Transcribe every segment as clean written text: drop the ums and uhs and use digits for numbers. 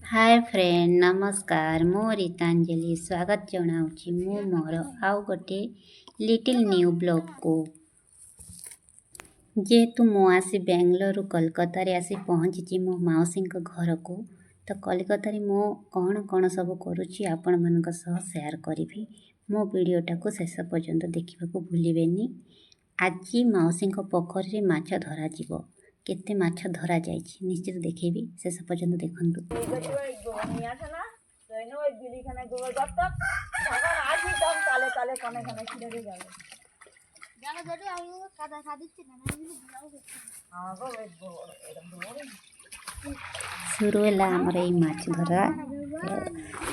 Hi friend नमस्कार मो रीतांजलि स्वागत जनाऊँगी मु मोर आउ गोटे लिटिल न्यू ब्लॉग को जेहेतु मु आसी बेंगलोर कोलकाता रे आसी पहुँची मो मौसी घर को तो कोलकाता रे मो कौन कौन सब करुच्ची आपण मान सेयार करी मो वीडियोटा को शेष पर्यंत देखा भूलें। आज मौसी पोखरी माछ धरा जीव केते माछ धरा जाइछि निश्चित देखेबी शेष पर्यंत देखंतु। शुरू है आमर ये माछ धरा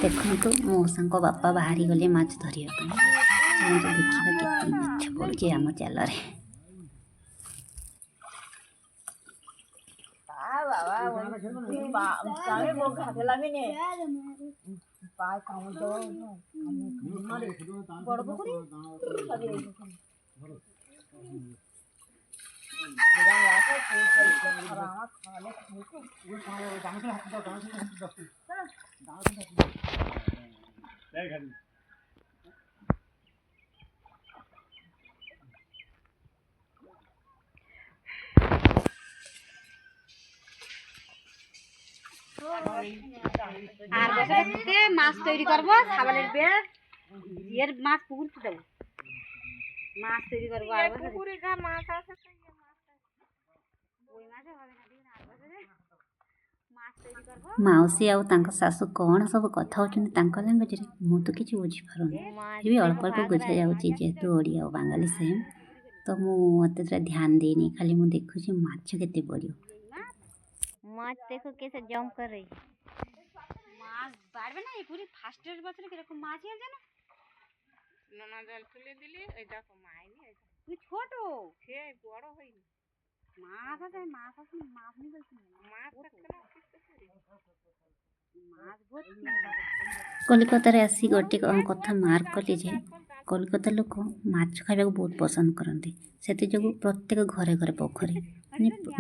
देखु मौसा बापा बाहरी गले माछ धरिया देखा के माछ पड़े आम जाल আর বছরতে মাছ তৈরি করব সাবানের বেড় এর মাছ পুকুর দেব মাছ তৈরি করব আর পুকুরে যা মাছ আছে ওই মাছে হবে না দিন আর বছরে মাছ তৈরি করব। মাউসী ଆଉ ତାଙ୍କ ଶାଶୁ କ'ଣ ସବୁ କଥା ହେଉଛନ୍ତି ତାଙ୍କ ଲାଙ୍ଗୁଏଜରେ ମୁଁ ତ କିଛି ବୁଝିପାରୁନି ବି ଅଳ୍ପ ଅଳ୍ପ ବୁଝା ଯାଉଛି ଯେହେତୁ ଓଡ଼ିଆ ଆଉ ବାଙ୍ଗାଲି ସେମ୍ ତ ମୁଁ ଏତେ ଧ୍ୟାନ ଦେଇନି ଖାଲି ମୁଁ ଦେଖୁଛି ମାଛ କେତେ ପଡ଼ିବ। माछ देखो कैसे जंप कर रही माछ बाड़बे ना ये पूरी फास्टर बचले किरकम माछ है ना नना जल तुले दिली এই দেখো মাইনি তুই ছোট সে বড় হইনি মাছ আছে মাছ নি বলছিস মাছ মাছ কলকাতা রে আসি গোটি কথা মার্ক কলি যে कोलकाता लोक माछ खाइबा बहुत पसंद करते से प्रत्येक घरे घरे पोखरी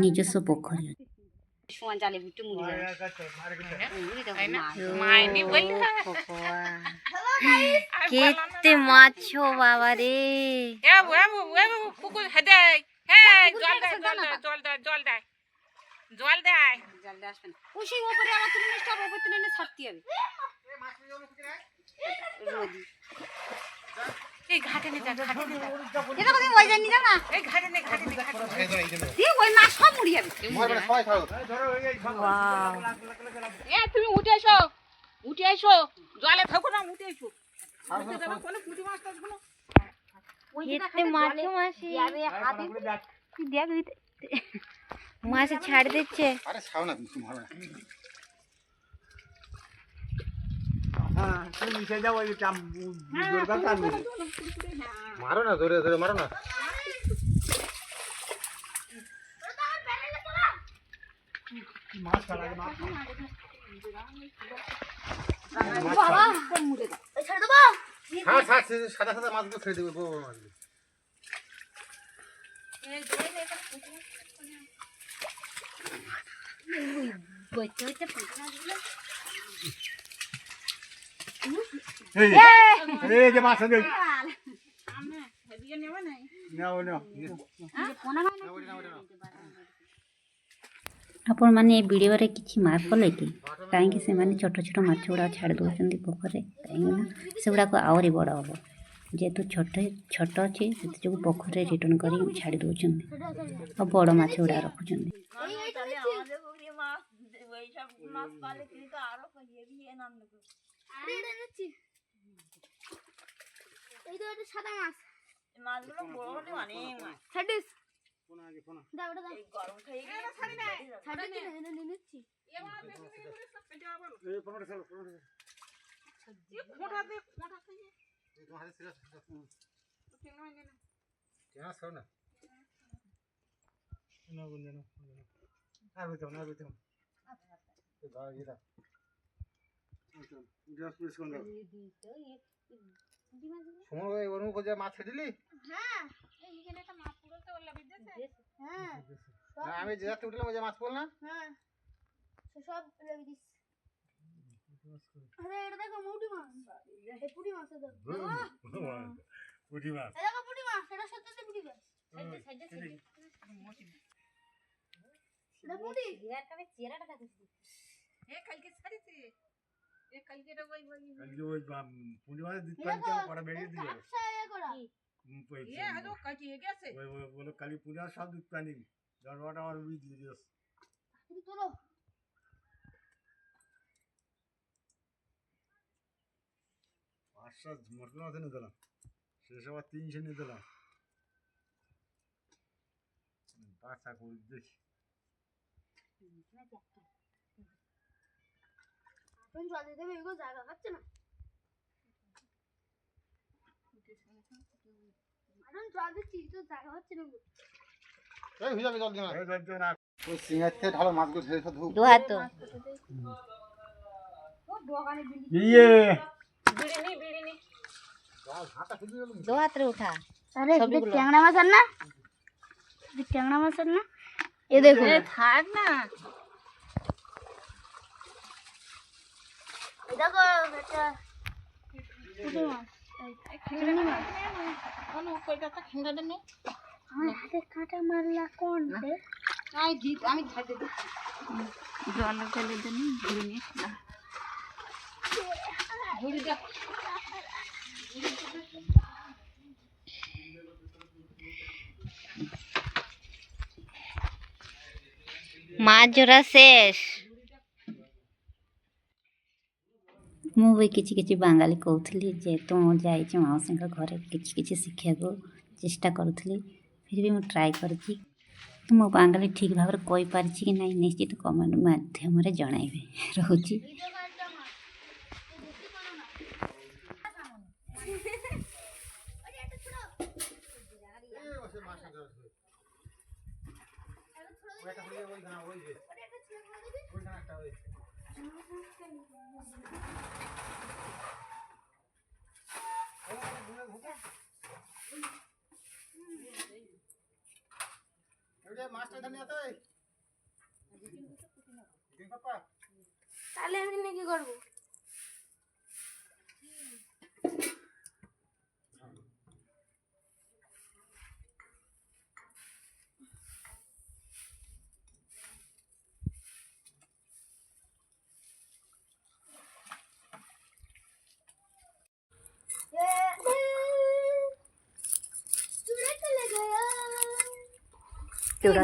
निजस्व पोखरी केते माछो बाबा रे জল দেয় আসবেন খুশি উপরে আমার তুমি স্টপ উপরে তুলে ছাড়তে হবে রোদি এই ঘাটে নে যা এটা কত ওই জানি যাও না এই ঘাটে নে দি ওই মাছ সব মুড়ি যাবে মরবে সবাই খাও ওয়াও এ তুমি উঠে এসো জলে থাকো না উঠে এসো কোন পুঁটি মাছ থাকবে না এতে মাছি যাবে হাতে তুই দেখ মাছ ছাড় দিচ্ছে আরে ছাও না তুমি মারো না हां तुम नीचे जाओ ये काम जोर का काम मारो ना जोरे जोरे मारो ना माछ खा लगे माछ बाबा कौन मुझे ए छोड़ दो हां सादा सादा माछ को छोड़ दे वो माछ ए जोरे ले बच्चे बच्चे पूछना ए जे माछ दे हमने हेदिया नेवा नहीं ना कोना आपण माने वीडियो रे किछि मार पले कि काहे कि से माने छोट छोट माछ गुडा छाड़ दोछंदी पोखरे काहे ना से गुडा को आवरी बड़ हो जेतु छोट अछि से जो पोखरे रिटर्न करी छाड़ दोछंदी आ बड़ माछ गुडा रखुछंदी माछ पाले कि तो आरो कहिए भी ए नाम लगो আরে এটা নিচ্ছি এই তো এটা সাদা মাছ এই মাছগুলো বড় হলে অনেক মাছ ছাড়িস কোন আগে কোন দাও দাও এই গরম খাই গেলে ছাড়ি না ছাড়ি না নিচ্ছি এ মাছ বেশি করে সব পেটে আবার এই 15 সাল 15 এই খোঁটা দে খোঁটা খাই এই তো হাতে সিরা ঠিক নয় না কেন সর না না বন্ধু না আর বেতো তো দাও এটা গ্যাস মিস কোন দাও সময় ওই ওরম করে মাছ ছেড়েলি হ্যাঁ এইখানে একটা মাছ পুরোতে ওলা বিদেছে হ্যাঁ না আমি যেতে উঠলাম ওই যে মাছ পড়ল না হ্যাঁ সব লেগে দিস अरे এটা দেখো মুটি মাছ এই পুঁটি মাছ এটা পুঁটি মাছ এই দেখো পুঁটি মাছ এটা সত্যি পুঁটি মাছ সাইডে মোটি এটা পুঁটি বিরাট কাবে চেহারাটা দেখো এ কালকে ছাড়িছে এ কালকে এটা ওই কালকে ওই পুঁটি মাছ দিতে কেউ পড়া বেরিয়ে দিয়ে কাঁচা এ করা এ আজও কাটি গেছে ওই বলে কালি পুঁটি মাছ সব দিতে পানি দরবাটা আর উই দিয়ে দিস তুমি তোলো পাঁচটা মটন মাছ এনে দিলাম শেষ আবার 300 নিয়ে দিলাম বাচ্চা করে দেখি তুমি জল দিতে হবে এগুলো জায়গা পাচ্ছে না এখন জল দিচ্ছি তো জায়গা হচ্ছে না এই হয়ে যাবে জল দিনা এই ধরতে না ওই সিঙ্গার থেকে ঢালো মাছগুলো ছেড়ে সব ধুও দু হাত তো ও দোকানে বিলি ইয়ে বিড়ি নি জল হাতা খুলে গেল দু হাত রে উঠা আরে এটা ট্যাংরা মাছ আর না এটা ট্যাংরা মাছ আর না এ দেখো এ থাক না এ দেখো এটা পুঁটি মাছ চিংড়ি মাছ অনু কইটা খেঙ্গাটা নে আমার হাতে কাঁটা মারলা কোন রে আই দি আমি খাইতে দি জল ফেলে দেনি ঘুরে নিস না ঘুরে যা ମାଛ ଧରା ଶେଷ ମୁଁ ବି କିଛି କିଛି ବାଙ୍ଗାଳୀ କହୁଥିଲି ଯେହେତୁ ମୁଁ ଯାଇଛି ମାଉସୀଙ୍କ ଘରେ କିଛି କିଛି ଶିଖିବାକୁ ଚେଷ୍ଟା କରୁଥିଲି ଫିର୍ ବି ମୁଁ ଟ୍ରାଏ କରିଛି ମୁଁ ବାଙ୍ଗାଳୀ ଠିକ୍ ଭାବରେ କହିପାରିଛି କି ନାହିଁ ନିଶ୍ଚିତ କମେଣ୍ଟ ମାଧ୍ୟମରେ ଜଣାଇବେ ରହୁଛି ওইটা খুলে ওই গানা ওই যে ওই গানাটা ওই ওইটা মাছটা ধরে নিয়ে আয় দিন পাপা তাহলে আমি কি করব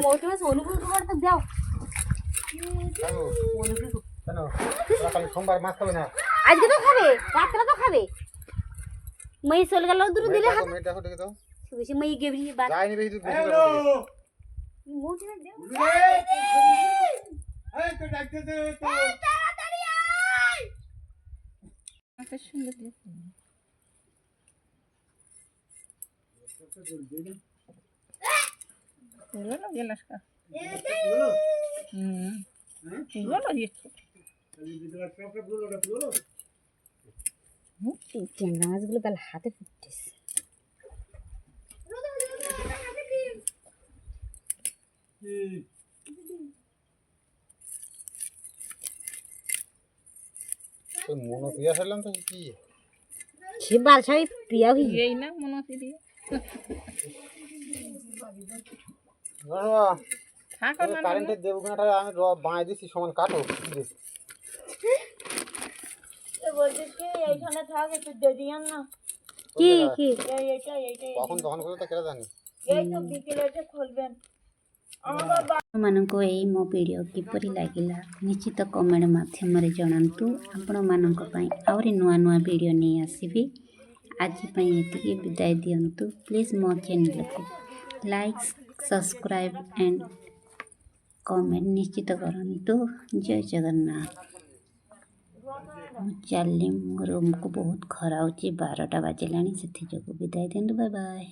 মৌসুমে অনুকূল তোমার তো দাও কেন ওরা কাল সোমবার মাছ খাবে না আজকে তো খাবে রাত্রে তো খাবে মই চলে গেল দূর দিলে হাত মেয়ে দেখো দেখে দাও বেশি মই গেবরি বাদ যাইনি বেশি বেশি হ্যালো মৌসুমে দাও এই তো ডাকতে দে তো তাড়াতাড়ি আয় এত সুন্দর দেখতে Lo no viene acá. Lo no viene. ট্যাংরা মাছগুলো বেলা হাতে ফুটতেছে তো মনো পিয়া ফেললাম তো কি সে বালসাই প্রিয়া হই এই না মনে হচ্ছে দিয়ে ধরো থাক না কারেন্টের দেবগুনাটা আমি বাঁই দিছি সমান কাটো এ বলছিস কি এইখানে থাক একটু দিয়ে দিয়াম না কি কি এইটা কখন তখন করে তো কেটে জানি এই তো বিকেলে এটা খুলবেন ଆପଣମାନଙ୍କୁ ଏଇ ମୋ ଭିଡ଼ିଓ କିପରି ଲାଗିଲା ନିଶ୍ଚିତ କମେଣ୍ଟ ମାଧ୍ୟମରେ ଜଣାନ୍ତୁ ଆପଣମାନଙ୍କ ପାଇଁ ଆହୁରି ନୂଆ ନୂଆ ଭିଡ଼ିଓ ନେଇ ଆସିବି ଆଜି ପାଇଁ ଏତିକି ବିଦାୟ ଦିଅନ୍ତୁ ପ୍ଲିଜ୍ ମୋ ଚ୍ୟାନେଲକୁ ଲାଇକ୍ ସବସ୍କ୍ରାଇବ୍ ଆଣ୍ଡ କମେଣ୍ଟ ନିଶ୍ଚିତ କରନ୍ତୁ ଜୟ ଜଗନ୍ନାଥ ମୁଁ ଚାଲିଲି ମୋ ରୁମ୍କୁ ବହୁତ ଖରା ହେଉଛି 12ଟା ବାଜିଲାଣି ସେଥିଯୋଗୁଁ ବିଦାୟ ଦିଅନ୍ତୁ ବାଏ ବାଏ